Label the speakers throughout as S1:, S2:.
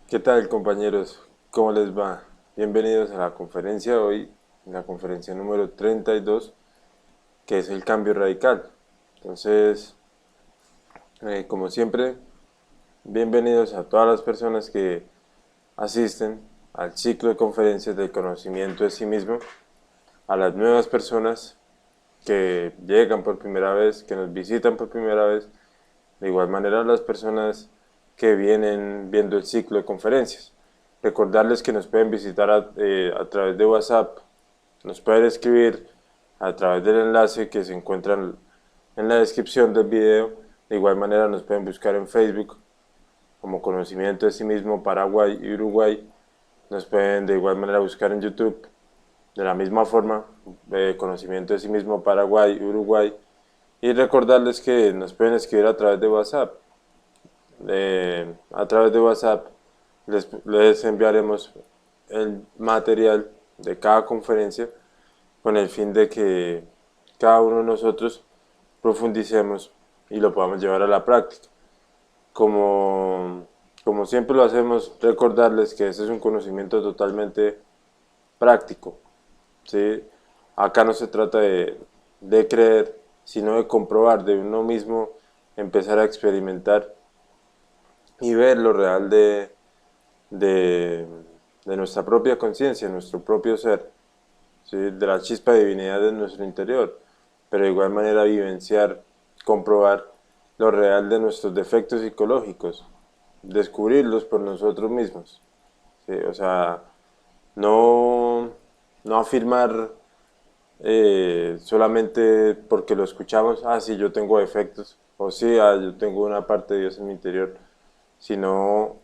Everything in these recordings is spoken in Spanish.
S1: ¿Qué tal, compañeros? ¿Cómo les va? Bienvenidos a la conferencia de hoy, la conferencia número 32, que es el cambio radical. Entonces, como siempre, bienvenidos a todas las personas que asisten al ciclo de conferencias del conocimiento de sí mismo, a las nuevas personas que llegan por primera vez, que nos visitan por primera vez, de igual manera las personas que vienen viendo el ciclo de conferencias. Recordarles que nos pueden visitar a través de WhatsApp, nos pueden escribir a través del enlace que se encuentra en la descripción del video. De igual manera nos pueden buscar en Facebook como Conocimiento de sí mismo Paraguay y Uruguay. Nos pueden de igual manera buscar en YouTube de la misma forma, Conocimiento de sí mismo Paraguay y Uruguay. Y recordarles que nos pueden escribir a través de WhatsApp. A través de WhatsApp les enviaremos el material de cada conferencia con el fin de que cada uno de nosotros profundicemos y lo podamos llevar a la práctica. Como, como siempre lo hacemos, recordarles que ese es un conocimiento totalmente práctico. ¿Sí? Acá no se trata de creer, sino de comprobar, de uno mismo empezar a experimentar y ver lo real de, de nuestra propia conciencia, nuestro propio ser, ¿sí? De la chispa de divinidad de nuestro interior, pero de igual manera vivenciar, comprobar lo real de nuestros defectos psicológicos, descubrirlos por nosotros mismos, ¿sí? O sea, no, no afirmar solamente porque lo escuchamos, ah, sí, yo tengo defectos, o sí, ah, yo tengo una parte de Dios en mi interior, sino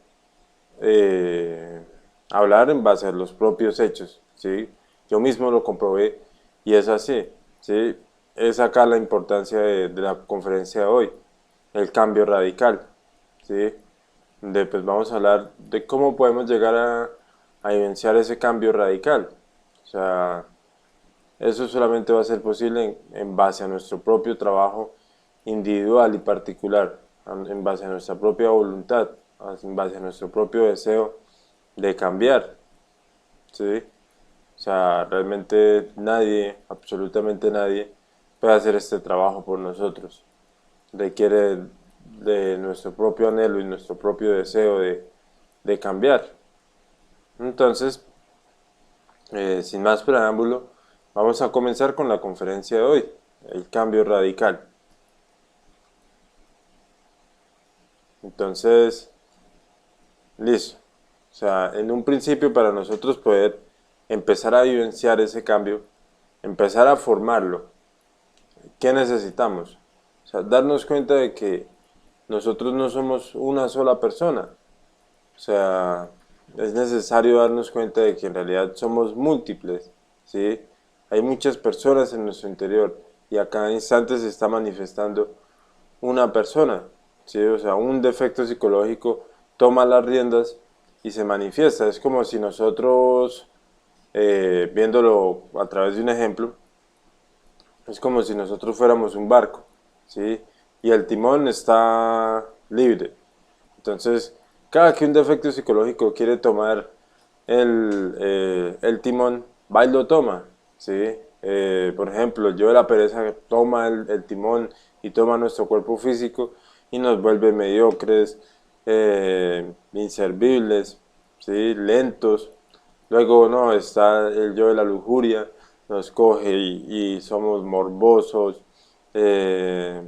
S1: hablar en base a los propios hechos, ¿sí? Yo mismo lo comprobé y es así, ¿sí? Es acá la importancia de la conferencia de hoy, el cambio radical, ¿sí? De, pues vamos a hablar de cómo podemos llegar a vivenciar ese cambio radical. O sea, eso solamente va a ser posible en base a nuestro propio trabajo individual y particular, en base a nuestra propia voluntad, en base a nuestro propio deseo de cambiar, ¿sí? O sea, realmente nadie, absolutamente nadie, puede hacer este trabajo por nosotros. Requiere de nuestro propio anhelo y nuestro propio deseo de cambiar. Entonces, sin más preámbulo, vamos a comenzar con la conferencia de hoy, el cambio radical. Entonces, listo. O sea, en un principio para nosotros poder empezar a vivenciar ese cambio, empezar a formarlo, ¿qué necesitamos? O sea, darnos cuenta de que nosotros no somos una sola persona. O sea, es necesario darnos cuenta de que en realidad somos múltiples, ¿sí? Hay muchas personas en nuestro interior y a cada instante se está manifestando una persona, ¿sí? O sea, un defecto psicológico toma las riendas y se manifiesta. Es como si nosotros, viéndolo a través de un ejemplo, es como si nosotros fuéramos un barco, ¿sí? Y el timón está libre. Entonces, cada que un defecto psicológico quiere tomar el timón, va y lo toma, ¿sí? Por ejemplo, yo de la pereza toma el timón y toma nuestro cuerpo físico y nos vuelve mediocres, inservibles, ¿sí? Lentos. Luego, no, está el yo de la lujuria, nos coge y somos morbosos, eh,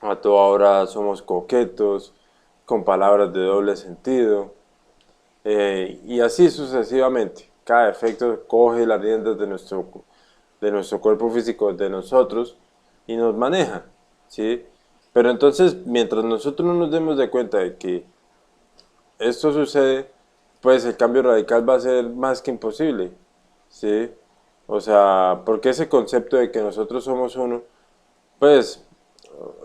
S1: a toda hora somos coquetos, con palabras de doble sentido, y así sucesivamente. Cada efecto coge las riendas de nuestro cuerpo físico, de nosotros, y nos maneja, ¿sí? Pero entonces, mientras nosotros no nos demos de cuenta de que esto sucede, pues el cambio radical va a ser más que imposible, ¿sí? O sea, porque ese concepto de que nosotros somos uno, pues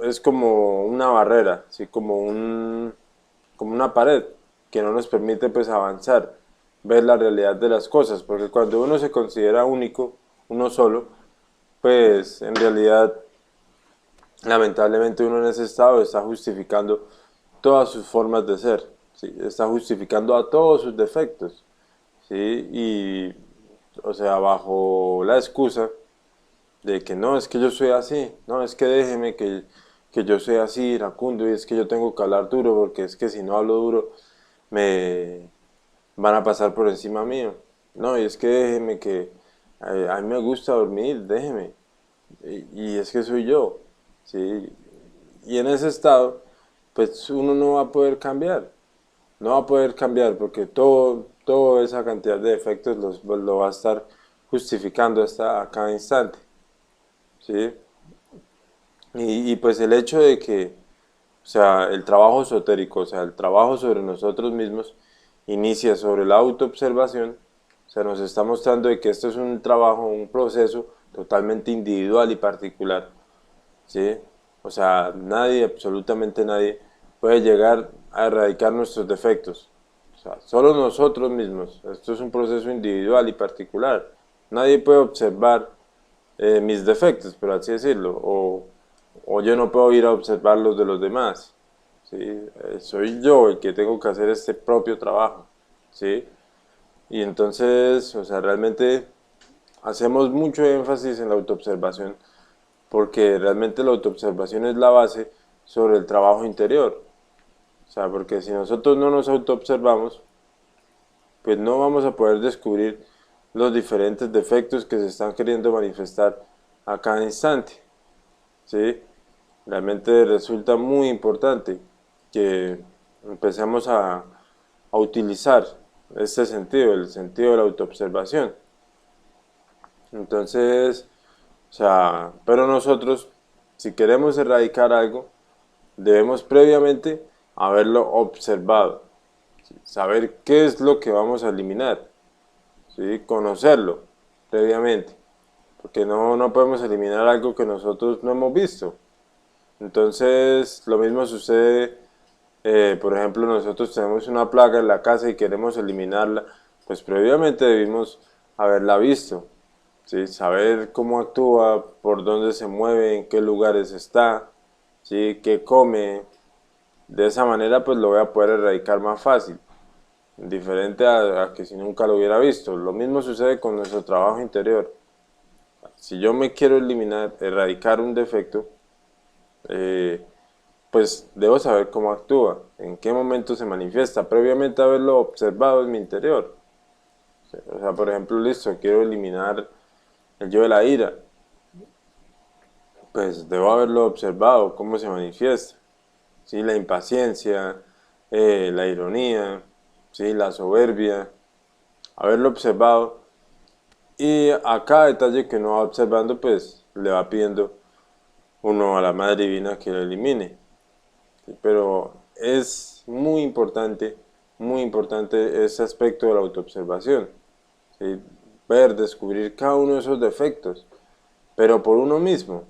S1: es como una barrera, ¿sí? Como una pared que no nos permite pues avanzar, ver la realidad de las cosas, porque cuando uno se considera único, uno solo, pues en realidad lamentablemente uno en ese estado está justificando todas sus formas de ser, ¿sí? Está justificando a todos sus defectos, ¿sí? Y, o sea, bajo la excusa de que no, es que yo soy así, no, es que déjeme que yo soy así, iracundo, y es que yo tengo que hablar duro, porque es que si no hablo duro, me van a pasar por encima mío. No, y es que déjeme que a mí me gusta dormir, déjeme. Y es que soy yo, ¿sí? Y en ese estado, pues uno no va a poder cambiar. No va a poder cambiar porque toda esa cantidad de defectos lo va a estar justificando hasta a cada instante, ¿sí? Y pues el hecho de que, o sea, el trabajo esotérico, o sea, el trabajo sobre nosotros mismos, inicia sobre la autoobservación, o sea, nos está mostrando de que esto es un trabajo, un proceso totalmente individual y particular, ¿sí? O sea, nadie, absolutamente nadie, puede llegar a erradicar nuestros defectos. O sea, solo nosotros mismos. Esto es un proceso individual y particular. Nadie puede observar mis defectos, por así decirlo, o yo no puedo ir a observar los de los demás. ¿Sí? Soy yo el que tengo que hacer este propio trabajo. ¿Sí? Y entonces, o sea, realmente hacemos mucho énfasis en la autoobservación porque realmente la autoobservación es la base sobre el trabajo interior. O sea, porque si nosotros no nos autoobservamos, pues no vamos a poder descubrir los diferentes defectos que se están queriendo manifestar a cada instante. ¿Sí? Realmente resulta muy importante que empecemos a utilizar este sentido, el sentido de la autoobservación. Entonces, o sea, pero nosotros, si queremos erradicar algo, debemos previamente haberlo observado, ¿sí? Saber qué es lo que vamos a eliminar, ¿sí? Conocerlo previamente, porque no podemos eliminar algo que nosotros no hemos visto. Entonces, lo mismo sucede, por ejemplo, nosotros tenemos una plaga en la casa y queremos eliminarla, pues previamente debimos haberla visto, ¿sí? Saber cómo actúa, por dónde se mueve, en qué lugares está, ¿sí? Qué come. De esa manera pues lo voy a poder erradicar más fácil, diferente a que si nunca lo hubiera visto. Lo mismo sucede con nuestro trabajo interior. Si yo me quiero eliminar, erradicar un defecto, eh, pues debo saber cómo actúa, en qué momento se manifiesta, previamente haberlo observado en mi interior. O sea, por ejemplo, listo, quiero eliminar el yo de la ira, pues debo haberlo observado, cómo se manifiesta. ¿Sí? La impaciencia, la ironía, ¿sí? La soberbia, haberlo observado y a cada detalle que uno va observando pues le va pidiendo uno a la Madre Divina que lo elimine. ¿Sí? Pero es muy importante ese aspecto de la autoobservación, ¿sí? Ver, descubrir cada uno de esos defectos, pero por uno mismo.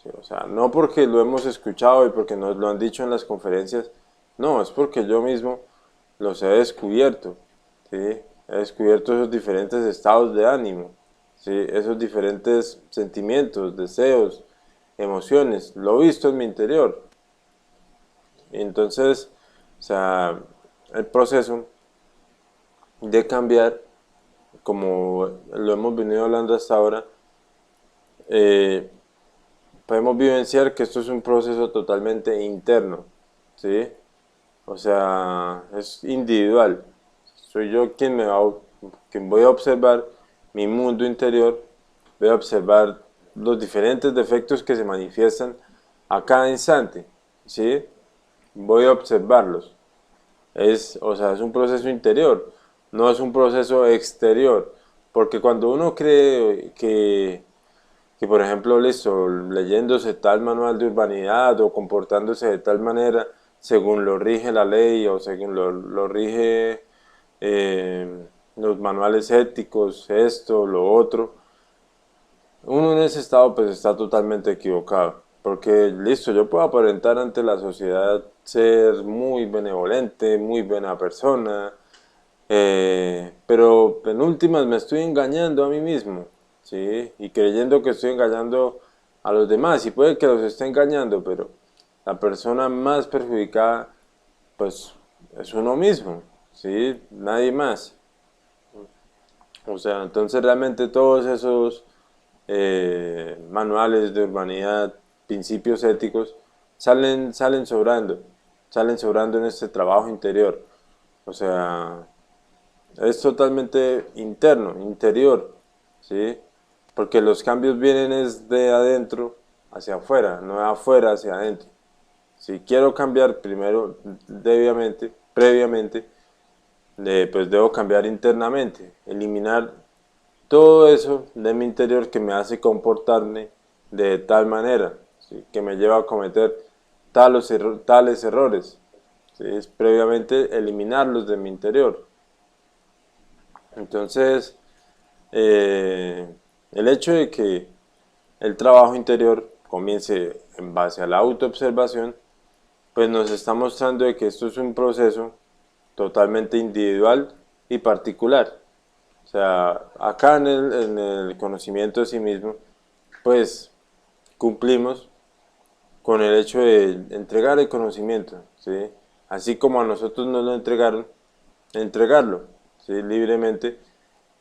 S1: ¿Sí? O sea, no porque lo hemos escuchado y porque nos lo han dicho en las conferencias, no, es porque yo mismo los he descubierto, ¿sí? He descubierto esos diferentes estados de ánimo, ¿sí? Esos diferentes sentimientos, deseos, emociones, lo he visto en mi interior. Y entonces, o sea, el proceso de cambiar, como lo hemos venido hablando hasta ahora, eh, podemos vivenciar que esto es un proceso totalmente interno, ¿sí? O sea, es individual. Soy yo quien voy a observar mi mundo interior, voy a observar los diferentes defectos que se manifiestan a cada instante, ¿sí? Voy a observarlos. O sea, es un proceso interior, no es un proceso exterior, porque cuando uno cree que por ejemplo, listo, leyéndose tal manual de urbanidad o comportándose de tal manera según lo rige la ley o según lo rige los manuales éticos, esto, lo otro, uno en ese estado pues está totalmente equivocado. Porque listo, yo puedo aparentar ante la sociedad ser muy benevolente, muy buena persona, pero en últimas me estoy engañando a mí mismo, ¿sí? Y creyendo que estoy engañando a los demás, y puede que los esté engañando, pero la persona más perjudicada, pues es uno mismo, ¿sí? Nadie más. O sea, entonces realmente todos esos manuales de urbanidad, principios éticos, salen sobrando en este trabajo interior. O sea, es totalmente interno, interior, ¿sí? Porque los cambios vienen es de adentro hacia afuera, no de afuera hacia adentro. Si quiero cambiar primero, previamente, pues debo cambiar internamente, eliminar todo eso de mi interior que me hace comportarme de tal manera, ¿sí? Que me lleva a cometer tales errores. ¿Sí? Es previamente eliminarlos de mi interior. Entonces, eh, el hecho de que el trabajo interior comience en base a la autoobservación, pues nos está mostrando de que esto es un proceso totalmente individual y particular. O sea, acá en el conocimiento de sí mismo, pues cumplimos con el hecho de entregar el conocimiento, ¿sí? Así como a nosotros nos lo entregaron, entregarlo, ¿sí? Libremente,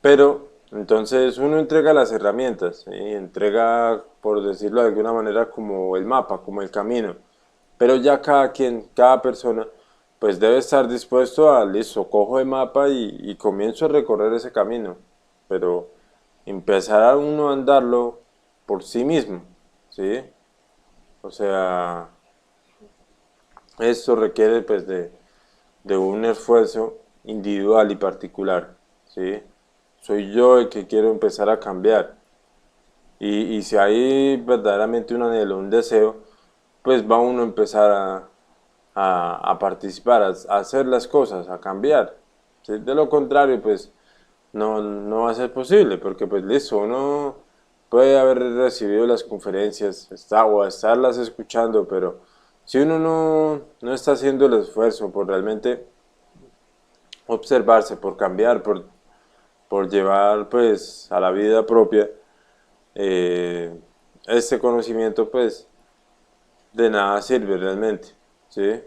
S1: pero entonces uno entrega las herramientas, ¿sí? Entrega, por decirlo de alguna manera, como el mapa, como el camino, pero ya cada quien, cada persona, pues debe estar dispuesto a, listo, cojo el mapa y comienzo a recorrer ese camino, pero empezar a uno a andarlo por sí mismo, ¿sí? O sea, esto requiere pues de un esfuerzo individual y particular, ¿sí? Soy yo el que quiero empezar a cambiar. Y si hay verdaderamente un anhelo, un deseo, pues va uno a empezar a participar, a hacer las cosas, a cambiar. ¿Sí? De lo contrario, pues no va a ser posible, porque pues listo, uno puede haber recibido las conferencias o estarlas escuchando, pero si uno no está haciendo el esfuerzo por realmente observarse, por cambiar, por llevar pues a la vida propia este conocimiento, pues de nada sirve realmente, ¿sí?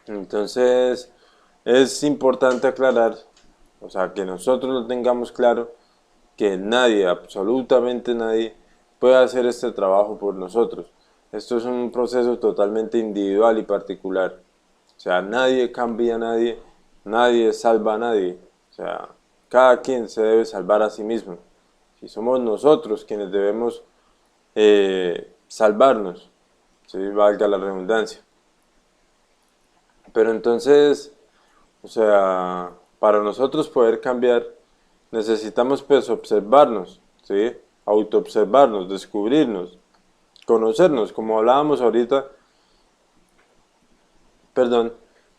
S1: Entonces es importante aclarar, o sea, que nosotros lo tengamos claro, que nadie, absolutamente nadie, puede hacer este trabajo por nosotros. Esto es un proceso totalmente individual y particular. O sea, nadie cambia a nadie, nadie salva a nadie. O sea, cada quien se debe salvar a sí mismo. Si somos nosotros quienes debemos salvarnos, ¿sí? Valga la redundancia. Pero entonces, o sea, para nosotros poder cambiar, necesitamos pues observarnos, ¿sí? Autoobservarnos, descubrirnos, conocernos, como hablábamos ahorita, perdón,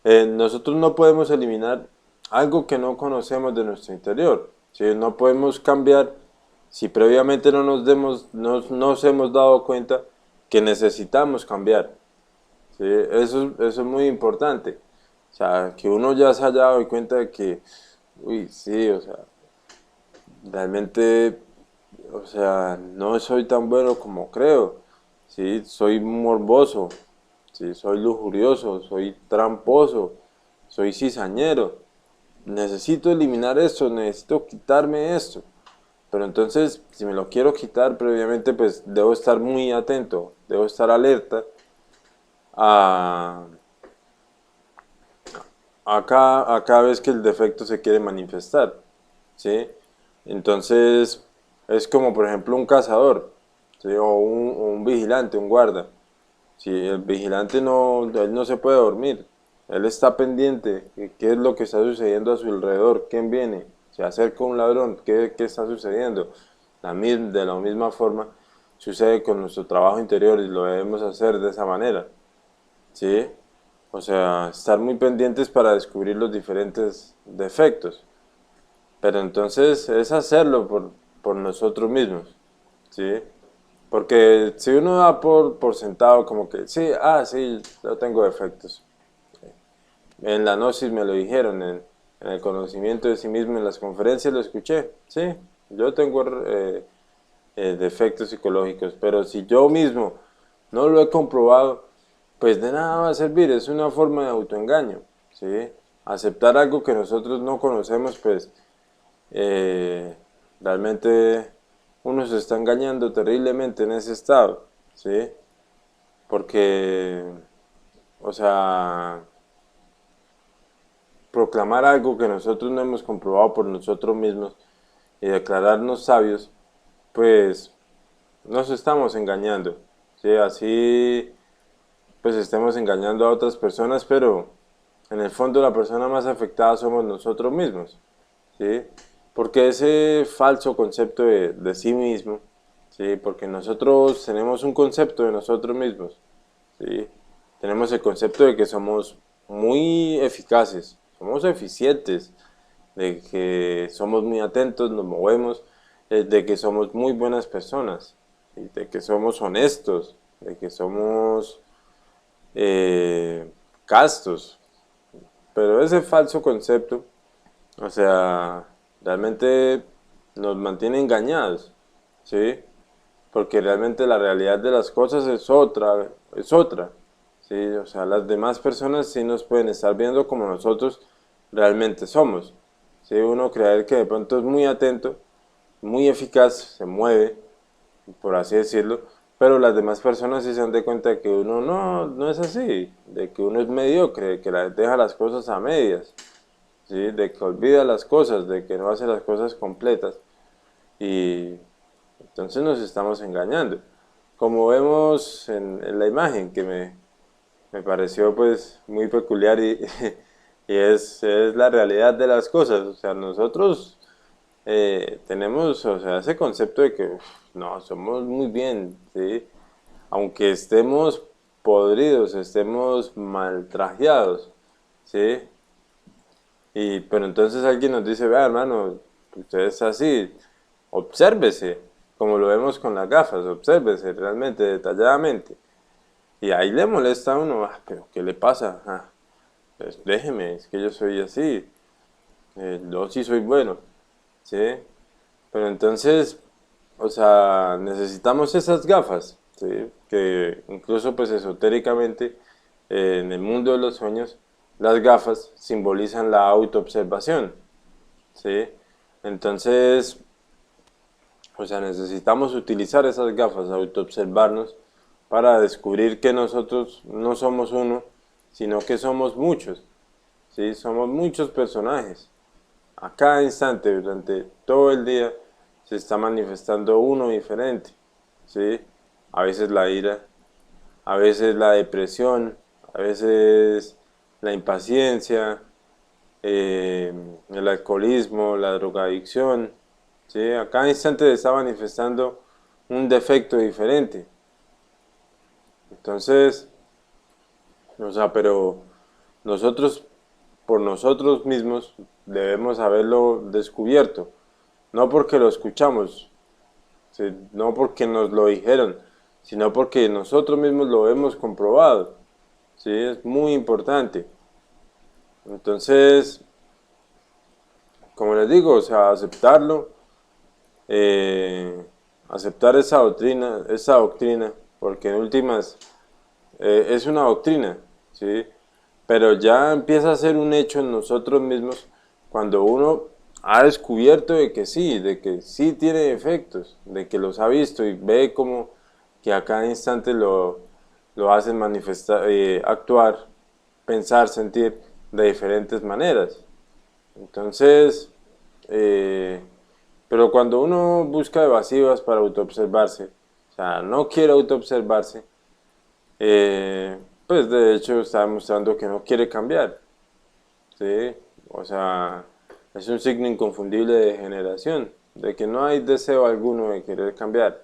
S1: nosotros no podemos eliminar algo que no conocemos de nuestro interior, ¿sí? No podemos cambiar si previamente nos hemos dado cuenta que necesitamos cambiar, ¿sí? Eso es muy importante. O sea, que uno ya se haya dado cuenta de que, uy, sí, o sea, realmente, o sea, no soy tan bueno como creo, ¿sí? Soy morboso, ¿sí? Soy lujurioso, soy tramposo, soy cizañero. Necesito eliminar esto, necesito quitarme esto. Pero entonces, si me lo quiero quitar previamente, pues debo estar muy atento, debo estar alerta a, a cada vez que el defecto se quiere manifestar, ¿sí? Entonces, es como por ejemplo un cazador, ¿sí? O un vigilante, un guarda. Si el vigilante él no se puede dormir, él está pendiente de qué es lo que está sucediendo a su alrededor, quién viene, se acerca un ladrón, qué está sucediendo. De la misma forma sucede con nuestro trabajo interior y lo debemos hacer de esa manera, ¿sí? O sea, estar muy pendientes para descubrir los diferentes defectos. Pero entonces es hacerlo por nosotros mismos, ¿sí? Porque si uno da por sentado como que, sí, sí, yo tengo defectos. En la gnosis me lo dijeron, en el conocimiento de sí mismo, en las conferencias lo escuché, sí, yo tengo defectos psicológicos, pero si yo mismo no lo he comprobado, pues de nada va a servir, es una forma de autoengaño, ¿sí? Aceptar algo que nosotros no conocemos, pues eh, realmente uno se está engañando terriblemente en ese estado, ¿sí? Porque, o sea, proclamar algo que nosotros no hemos comprobado por nosotros mismos y declararnos sabios, pues nos estamos engañando, ¿sí? Así pues estemos engañando a otras personas, pero en el fondo la persona más afectada somos nosotros mismos, ¿sí? Porque ese falso concepto de sí mismo, ¿sí? Porque nosotros tenemos un concepto de nosotros mismos, ¿sí? Tenemos el concepto de que somos muy eficaces, somos eficientes, de que somos muy atentos, nos movemos, de que somos muy buenas personas, ¿sí? De que somos honestos, de que somos eh, castos. Pero ese falso concepto, o sea, realmente nos mantiene engañados, ¿sí? Porque realmente la realidad de las cosas es otra, ¿sí? O sea, las demás personas sí nos pueden estar viendo como nosotros realmente somos, ¿sí? Uno creer que de pronto es muy atento, muy eficaz, se mueve, por así decirlo, pero las demás personas sí se dan de cuenta de que uno no es así, de que uno es mediocre, de que deja las cosas a medias, ¿sí? De que olvida las cosas, de que no hace las cosas completas y entonces nos estamos engañando. Como vemos en la imagen que me pareció pues muy peculiar y es la realidad de las cosas, o sea, nosotros tenemos, o sea, ese concepto de que uf, no, somos muy bien, ¿sí? Aunque estemos podridos, estemos maltrajeados, ¿sí? Pero entonces alguien nos dice, vea hermano, usted es así, obsérvese, como lo vemos con las gafas, obsérvese realmente, detalladamente. Y ahí le molesta a uno, ah, pero ¿qué le pasa? Ah, pues déjeme, es que yo soy así, yo sí soy bueno, ¿sí? Pero entonces, o sea, necesitamos esas gafas, ¿sí? Que incluso pues esotéricamente en el mundo de los sueños, las gafas simbolizan la autoobservación, ¿sí? Entonces, o sea, necesitamos utilizar esas gafas, autoobservarnos para descubrir que nosotros no somos uno, sino que somos muchos, ¿sí? Somos muchos personajes. A cada instante, durante todo el día, se está manifestando uno diferente, ¿sí? A veces la ira, a veces la depresión, a veces la impaciencia, eh, el alcoholismo, la drogadicción, ¿sí? A cada instante se está manifestando un defecto diferente. Entonces, o sea, pero nosotros, por nosotros mismos, debemos haberlo descubierto. No porque lo escuchamos, ¿sí? No porque nos lo dijeron, sino porque nosotros mismos lo hemos comprobado. ¿Sí? Es muy importante. Entonces, como les digo, o sea, aceptarlo, eh, aceptar esa doctrina, porque en últimas es una doctrina, ¿sí? Pero ya empieza a ser un hecho en nosotros mismos cuando uno ha descubierto de que sí tiene efectos, de que los ha visto y ve como que a cada instante lo hacen manifestar, actuar, pensar, sentir de diferentes maneras. Entonces, eh, pero cuando uno busca evasivas para autoobservarse, o sea, no quiere autoobservarse, pues de hecho está demostrando que no quiere cambiar, ¿sí? O sea, es un signo inconfundible de degeneración, de que no hay deseo alguno de querer cambiar.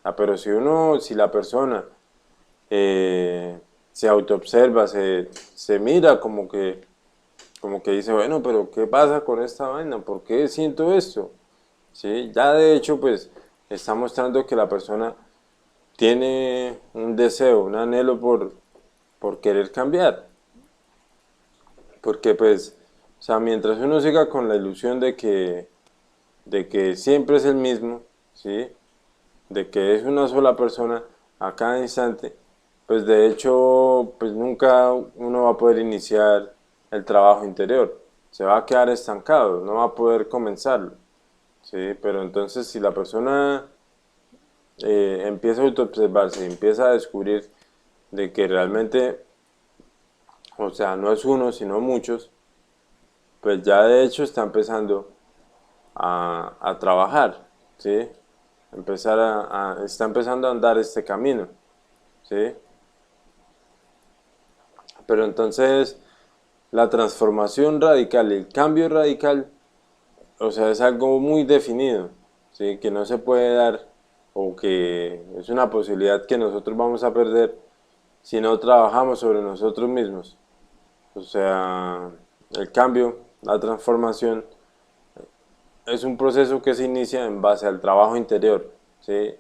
S1: Ah, pero si la persona se autoobserva, se mira como que dice, bueno, pero ¿qué pasa con esta vaina? ¿Por qué siento esto? ¿Sí? Ya de hecho, pues está mostrando que la persona tiene un deseo, un anhelo por querer cambiar. Porque pues, o sea, mientras uno siga con la ilusión de que siempre es el mismo, ¿sí? De que es una sola persona a cada instante, pues de hecho, pues nunca uno va a poder iniciar el trabajo interior. Se va a quedar estancado, no va a poder comenzarlo, ¿sí? Pero entonces si la persona empieza a autoobservarse, empieza a descubrir de que realmente, o sea, no es uno, sino muchos, pues ya de hecho está empezando a trabajar, ¿sí? Está empezando a andar este camino, ¿sí? Pero entonces la transformación radical, el cambio radical, o sea, es algo muy definido, ¿sí? Que no se puede dar o que es una posibilidad que nosotros vamos a perder si no trabajamos sobre nosotros mismos. O sea, el cambio, la transformación es un proceso que se inicia en base al trabajo interior, ¿sí?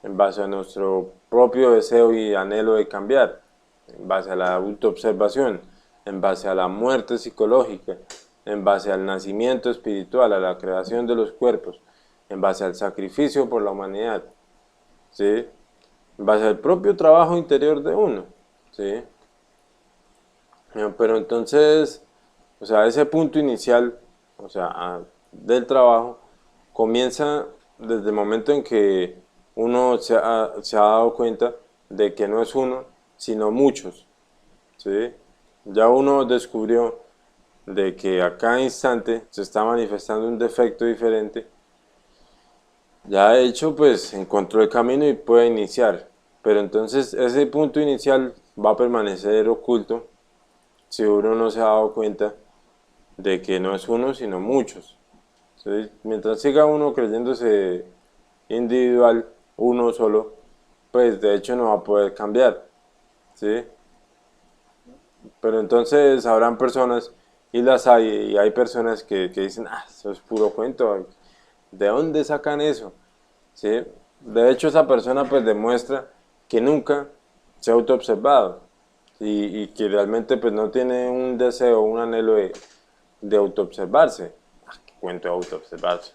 S1: En base a nuestro propio deseo y anhelo de cambiar, en base a la autoobservación, en base a la muerte psicológica, en base al nacimiento espiritual, a la creación de los cuerpos, en base al sacrificio por la humanidad, ¿sí? En base al propio trabajo interior de uno, ¿sí? Pero entonces, o sea, ese punto inicial, o sea, del trabajo, comienza desde el momento en que uno se ha dado cuenta de que no es uno, sino muchos, ¿sí? Ya uno descubrió de que a cada instante se está manifestando un defecto diferente. Ya de hecho, pues encontró el camino y puede iniciar. Pero entonces ese punto inicial va a permanecer oculto si uno no se ha dado cuenta de que no es uno, sino muchos. Entonces, mientras siga uno creyéndose individual, uno solo, pues de hecho no va a poder cambiar, ¿sí? Pero entonces habrán personas, y hay personas que dicen, ah, eso es puro cuento, ¿de dónde sacan eso? ¿Sí? De hecho esa persona pues demuestra que nunca se ha autoobservado y que realmente pues no tiene un deseo, un anhelo de autoobservarse. Ah, ¿qué cuento de autoobservarse?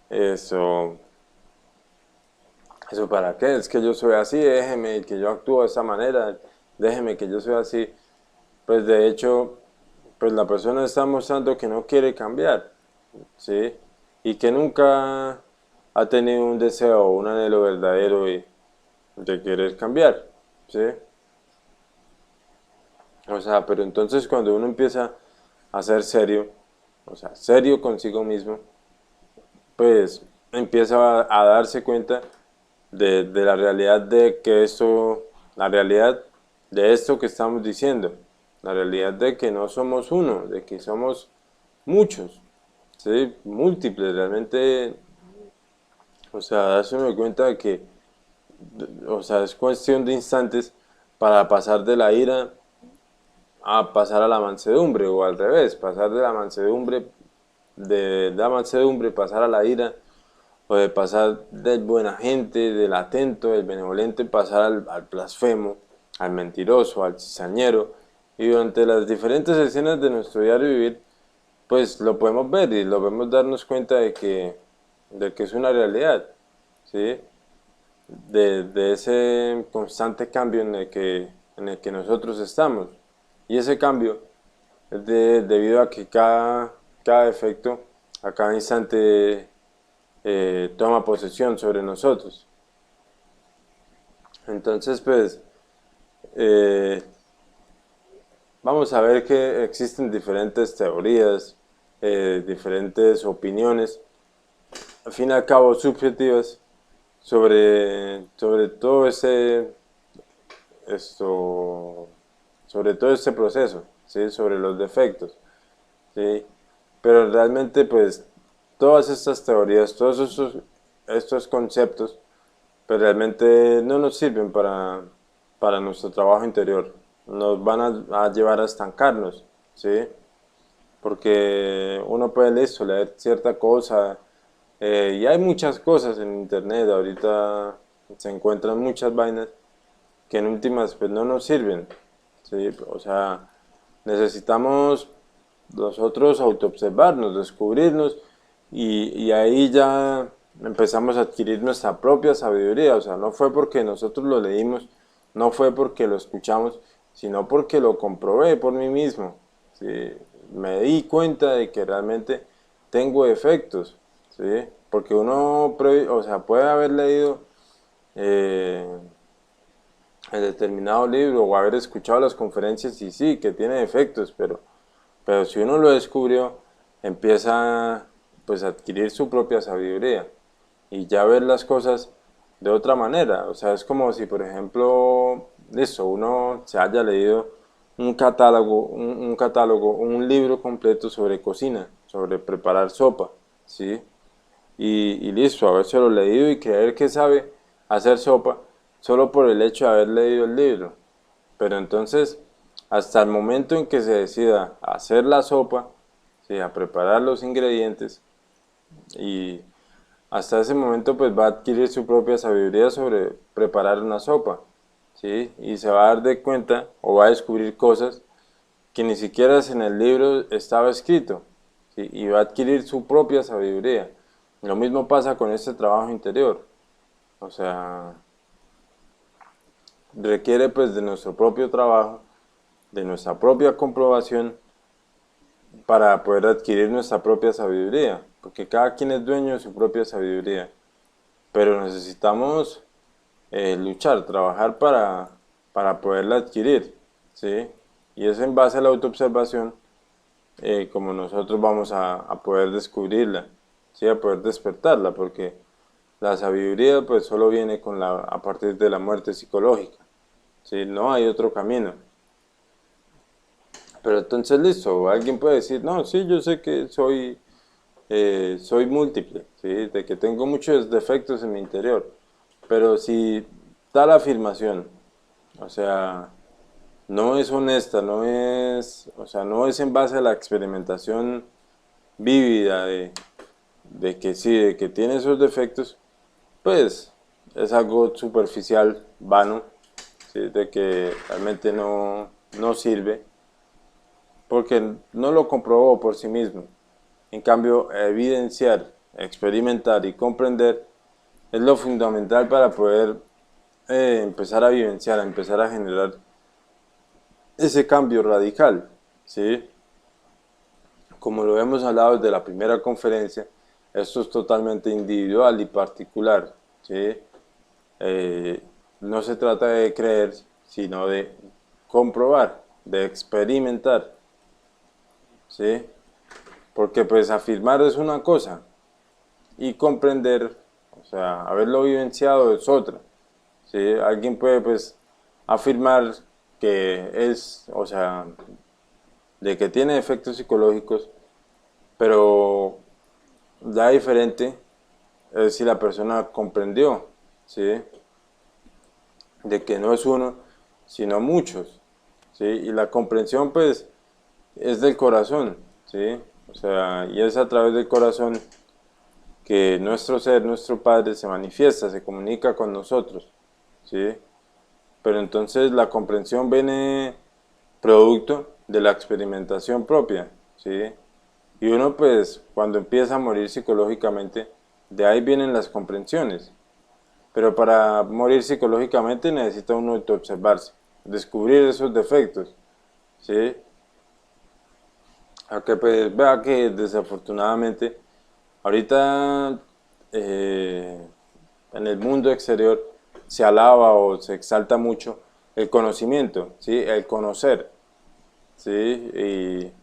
S1: Eso, ¿eso para qué? Es que yo soy así, déjeme que yo actúo de esa manera, déjeme que yo soy así. Pues de hecho, pues la persona está mostrando que no quiere cambiar, ¿sí? Y que nunca ha tenido un deseo o un anhelo verdadero de querer cambiar, ¿sí? O sea, pero entonces cuando uno empieza a ser serio, o sea, serio consigo mismo, pues empieza a darse cuenta de la realidad de que esto, la realidad de esto que estamos diciendo, la realidad de que no somos uno, de que somos muchos, ¿sí? Múltiples, realmente, o sea, darse uno cuenta de que, o sea, es cuestión de instantes para pasar de la ira a pasar a la mansedumbre, o al revés, pasar de la mansedumbre, de la mansedumbre pasar a la ira, o de pasar del buena gente, del atento, del benevolente, pasar al blasfemo, al mentiroso, al cizañero, y durante las diferentes escenas de nuestro diario vivir, pues lo podemos ver y lo podemos darnos cuenta de que es una realidad, ¿sí? De ese constante cambio en el que nosotros estamos. Y ese cambio es debido a que cada efecto, a cada instante, toma posesión sobre nosotros. Entonces, pues, eh, vamos a ver que existen diferentes teorías, diferentes opiniones, al fin y al cabo subjetivas, sobre todo esto, sobre todo este proceso, ¿sí? Sobre los defectos, ¿sí? Pero realmente, pues, todas estas teorías, estos conceptos, pues realmente no nos sirven para nuestro trabajo interior. Nos van a llevar a estancarnos, ¿sí? Porque uno puede leer cierta cosa, y hay muchas cosas en internet, ahorita se encuentran muchas vainas que en últimas pues no nos sirven, ¿sí? O sea, necesitamos nosotros autoobservarnos, descubrirnos y ahí ya empezamos a adquirir nuestra propia sabiduría, o sea, no fue porque nosotros lo leímos no fue porque lo escuchamos, sino porque lo comprobé por mí mismo. ¿Sí? Me di cuenta de que realmente tengo efectos, ¿sí? Porque uno, o sea, puede haber leído eh, el determinado libro o haber escuchado las conferencias y sí, que tiene efectos, pero si uno lo descubrió, empieza pues a adquirir su propia sabiduría y ya ver las cosas de otra manera. O sea, es como si, por ejemplo, eso, uno se haya leído un libro completo sobre cocina, sobre preparar sopa, ¿sí? Y listo, habérselo leído y creer que sabe hacer sopa solo por el hecho de haber leído el libro. Pero entonces, hasta el momento en que se decida a hacer la sopa, ¿sí? A preparar los ingredientes, y hasta ese momento pues va a adquirir su propia sabiduría sobre preparar una sopa, ¿sí? Y se va a dar de cuenta o va a descubrir cosas que ni siquiera en el libro estaba escrito, ¿sí? Y va a adquirir su propia sabiduría. Lo mismo pasa con este trabajo interior, o sea, requiere pues de nuestro propio trabajo, de nuestra propia comprobación para poder adquirir nuestra propia sabiduría, porque cada quien es dueño de su propia sabiduría, pero necesitamos luchar, trabajar para poderla adquirir, ¿sí? Y es en base a la autoobservación como nosotros vamos a poder descubrirla, ¿sí? A poder despertarla, porque la sabiduría pues solo viene a partir de la muerte psicológica, ¿sí? No hay otro camino. Pero entonces listo, alguien puede decir, no, sí, yo sé que soy múltiple, ¿sí? De que tengo muchos defectos en mi interior, pero si tal afirmación, o sea, no es honesta, o sea, no es en base a la experimentación vívida de que sí, de que tiene esos defectos, pues es algo superficial, vano, ¿sí? De que realmente no sirve, porque no lo comprobó por sí mismo. En cambio, evidenciar, experimentar y comprender es lo fundamental para poder empezar a vivenciar, empezar a generar ese cambio radical, ¿sí? Como lo hemos hablado desde la primera conferencia, esto es totalmente individual y particular, ¿sí? Eh, no se trata de creer, sino de comprobar, de experimentar, ¿sí? Porque pues afirmar es una cosa y comprender, o sea, haberlo vivenciado es otra, ¿sí? Alguien puede pues afirmar que o sea, de que tiene efectos psicológicos, pero ya diferente es si la persona comprendió, ¿sí? De que no es uno, sino muchos, ¿sí? Y la comprensión pues es del corazón, ¿sí? O sea, y es a través del corazón que nuestro ser, nuestro Padre se manifiesta, se comunica con nosotros, ¿sí? Pero entonces la comprensión viene producto de la experimentación propia, ¿sí? Y uno pues cuando empieza a morir psicológicamente, de ahí vienen las comprensiones. Pero para morir psicológicamente necesita uno autoobservarse, descubrir esos defectos, ¿sí? Aunque pues vea que desafortunadamente ahorita eh, en el mundo exterior se alaba o se exalta mucho el conocimiento, ¿sí? El conocer, ¿sí? Y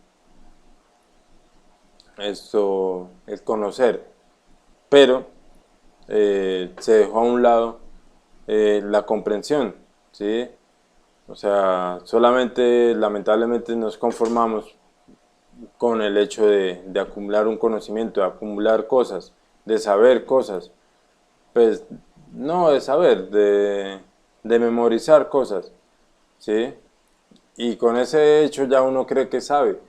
S1: esto, el conocer, pero se dejó a un lado la comprensión, ¿sí? O sea, solamente lamentablemente nos conformamos con el hecho de acumular un conocimiento, de acumular cosas, de saber cosas, pues no de saber, de memorizar cosas, ¿sí? Y con ese hecho ya uno cree que sabe,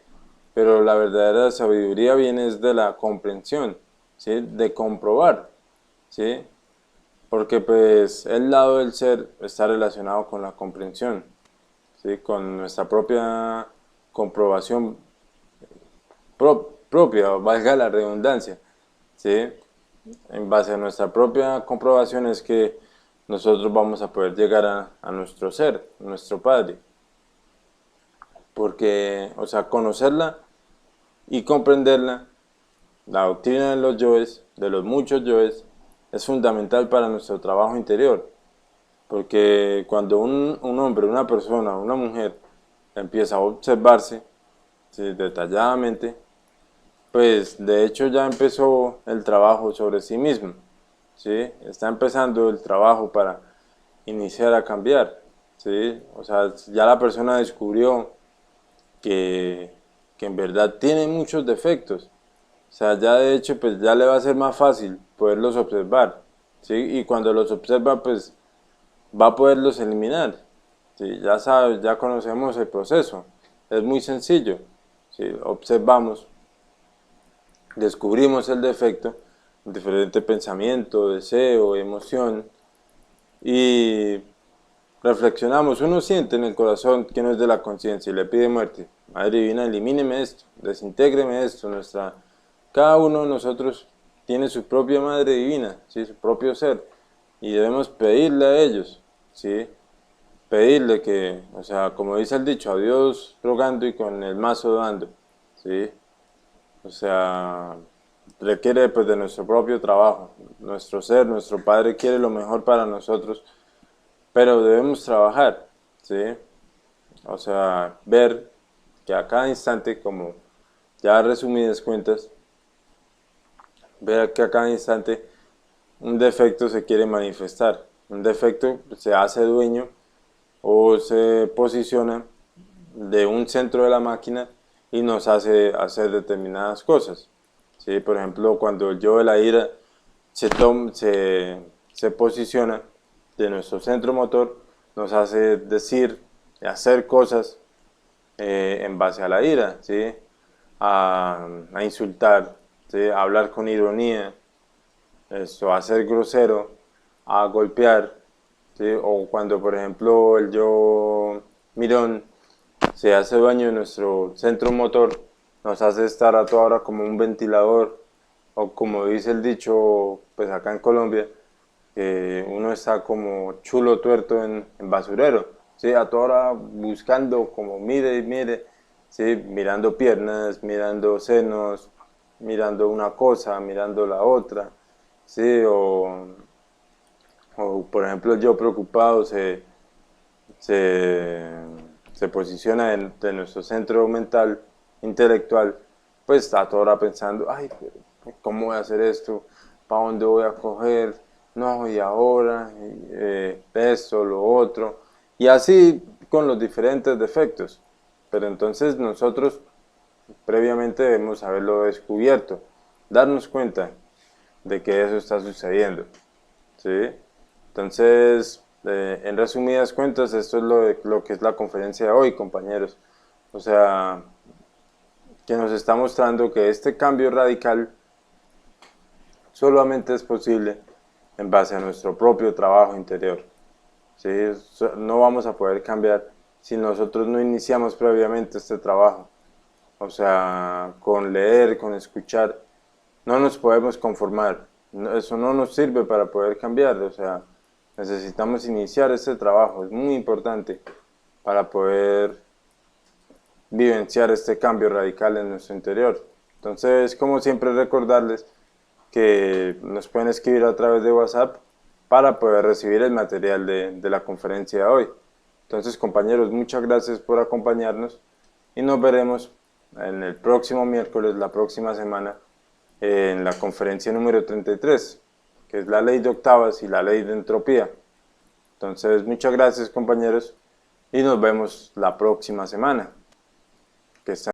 S1: pero la verdadera sabiduría viene de la comprensión, ¿sí? De comprobar, ¿sí? Porque pues el lado del ser está relacionado con la comprensión, ¿sí? Con nuestra propia comprobación propia, valga la redundancia, ¿sí? En base a nuestra propia comprobación es que nosotros vamos a poder llegar a nuestro ser, nuestro Padre. Porque, o sea, conocerla y comprenderla, la doctrina de los yoes, de los muchos yoes, es fundamental para nuestro trabajo interior. Porque cuando un hombre, una persona, una mujer empieza a observarse, ¿sí?, detalladamente, pues de hecho ya empezó el trabajo sobre sí mismo, ¿sí? Está empezando el trabajo para iniciar a cambiar, ¿sí? O sea, ya la persona descubrió que, que en verdad tiene muchos defectos. O sea, ya de hecho, pues ya le va a ser más fácil poderlos observar, ¿sí? Y cuando los observa, pues va a poderlos eliminar, ¿sí? Ya sabes, ya conocemos el proceso. Es muy sencillo, ¿sí? Observamos, descubrimos el defecto, diferente pensamiento, deseo, emoción, y reflexionamos. Uno siente en el corazón que no es de la conciencia y le pide muerte. Madre Divina, elimíneme esto, desintégreme esto. Cada uno de nosotros tiene su propia Madre Divina, ¿sí?, su propio ser, y debemos pedirle a ellos, ¿sí?, pedirle que, o sea, como dice el dicho, a Dios rogando y con el mazo dando, ¿sí? O sea, requiere pues de nuestro propio trabajo. Nuestro ser, nuestro Padre quiere lo mejor para nosotros, pero debemos trabajar, ¿sí? O sea, ver que a cada instante, como ya resumidas cuentas, ver que a cada instante un defecto se quiere manifestar. Un defecto se hace dueño o se posiciona de un centro de la máquina y nos hace hacer determinadas cosas, ¿sí? Por ejemplo, cuando el yo de la ira se posiciona de nuestro centro motor, nos hace decir y hacer cosas en base a la ira, ¿sí? A insultar, ¿sí?, a hablar con ironía, a ser grosero, a golpear, ¿sí? O cuando, por ejemplo, el yo mirón se hace dueño de nuestro centro motor, nos hace estar a toda hora como un ventilador, o como dice el dicho, pues acá en Colombia, que uno está como chulo tuerto en basurero, ¿sí? A toda hora buscando como mire y mire, ¿sí?, mirando piernas, mirando senos, mirando una cosa, mirando la otra, ¿sí? O por ejemplo yo preocupado se, se posiciona de nuestro centro mental, intelectual, pues está toda hora pensando, ay, ¿cómo voy a hacer esto? ¿Para dónde voy a coger? No, y ahora, esto, lo otro, y así con los diferentes defectos. Pero entonces nosotros previamente debemos haberlo descubierto, darnos cuenta de que eso está sucediendo, ¿sí? Entonces, en resumidas cuentas, esto es lo que es la conferencia de hoy, compañeros. O sea, que nos está mostrando que este cambio radical solamente es posible en base a nuestro propio trabajo interior, ¿sí? No vamos a poder cambiar si nosotros no iniciamos previamente este trabajo. O sea, con leer, con escuchar, no nos podemos conformar. Eso no nos sirve para poder cambiar. O sea, necesitamos iniciar este trabajo. Es muy importante para poder vivenciar este cambio radical en nuestro interior. Entonces, como siempre, recordarles que nos pueden escribir a través de WhatsApp para poder recibir el material de la conferencia de hoy. Entonces, compañeros, muchas gracias por acompañarnos y nos veremos en el próximo miércoles, la próxima semana, en la conferencia número 33, que es la ley de octavas y la ley de entropía. Entonces, muchas gracias, compañeros, y nos vemos la próxima semana. Que estén